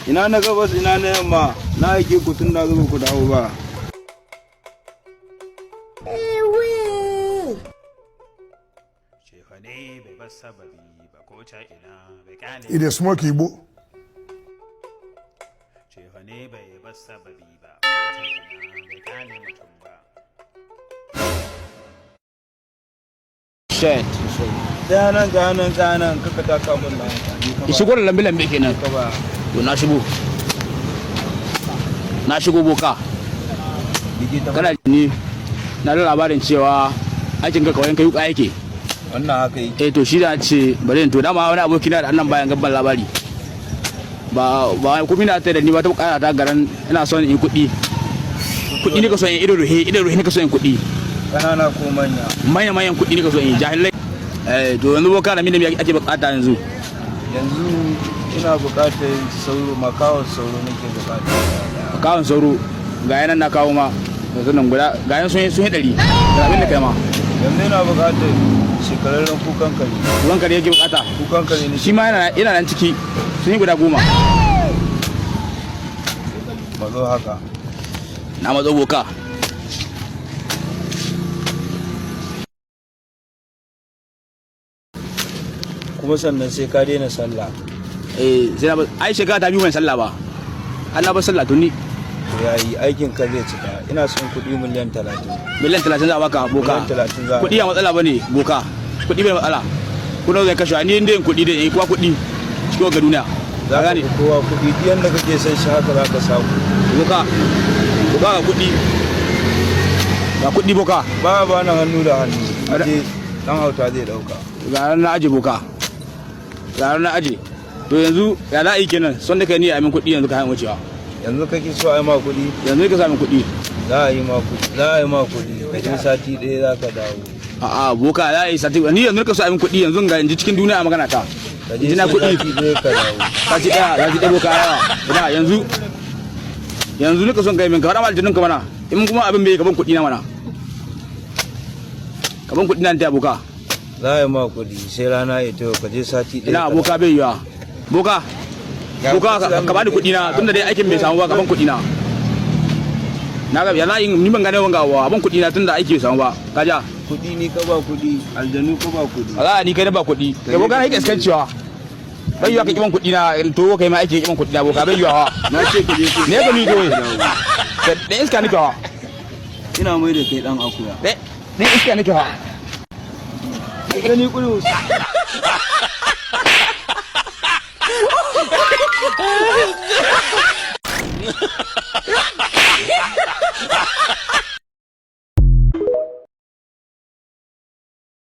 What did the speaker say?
ina na gabas ina na yamma na yake ku tun da zuba ku dawo ba. It is smoke Igbo. Shit. Ganan kaka taka mun da Shigo da lambe kenan. ka ba. To na shigo boka. Kana ni na da labarin cewa aikin ka kawai kai yuka yake. Wannan haka yake. To shi da ce bari to dama wani aboki na da annan bayan gabban labari. Ba kuma ina tare da ni ba ta bukata ta garan ina son in kuɗi. Kuɗi ne ka so in ido ruhe ne ka so in kuɗi. Kanana ko manya. Manyan kuɗi ne ka so in jahilai. To yanzu boka da mina ake bukata yanzu. Yanzu ina bukatar sauro makawar sauro nake bukata. Makawar sauro ga yanan na kawo ma yanzu nan guda ga yan sun yi 100 da abin da kai ma. Yanzu ina bukatar shekararren kukan kare. Kukan kare yake bukata. Kukan kare ne. Shi ma yana nan ciki sun yi guda 10. Mazo haka. Na matso boka. Kuma sannan sai ka daina sallah. Sai na ai shekara ta biyu mai sallah ba. Allah ba sallah tuni. To yayi aikin ka zai cika. Ina son kuɗi miliyan 30. Miliyan 30 za a baka boka. Miliyan 30 za. Kuɗi ya matsala bane boka. Kuɗi bai matsala. Kuna zai kashe ni inda yin kuɗi da kuwa kuɗi cikin ga duniya. Za ka ga kowa kuɗi duk yanda kake son shi haka za ka samu. Boka ga kuɗi. Ga kuɗi boka. Ba na hannu da hannu. Aje dan hauta zai dauka. Ga na aje boka. Ga na aje. To yanzu ya za a yi kenan son da kai ni a min kuɗi yanzu ka hain wucewa. Yanzu kake so a yi ma kuɗi? Yanzu ka sami kuɗi. Za a yi ma kuɗi. Ka je sati ɗaya za ka dawo. A'a boka za a yi sati ni yanzu ka so a min kuɗi yanzu ga yanzu cikin duniya a magana ta. Ka je sati ɗaya ka dawo. Sati ɗaya boka yawa. Ina yanzu nika son kai min ka faɗa ma aljinin ka mana in kuma abin bai gaban kuɗi na mana. Gaban kuɗi na ta boka. Za a yi ma kuɗi sai rana ya tayo ka je sati ɗaya. Ina boka bai yiwa. Boka ka bani kuɗi na tunda dai aikin bai samu ba gaban kuɗi na. Na ga yana yin ni ban gane wanga wa ban kuɗi na tunda aiki bai samu ba. Kaja. Kuɗi ni ka ba kuɗi, aljanu ka ba kuɗi. Allah ni kai na ba kuɗi. Kai boka kai kaskancewa. Bai yiwa ka kiban kuɗi na to kai ma aiki kiban kuɗi na boka bai yiwa. Na ce ka je ne ka mi doye. Da iska nake wa. Ina mai da kai dan akuya. Ne iska nake wa. Gani kulus.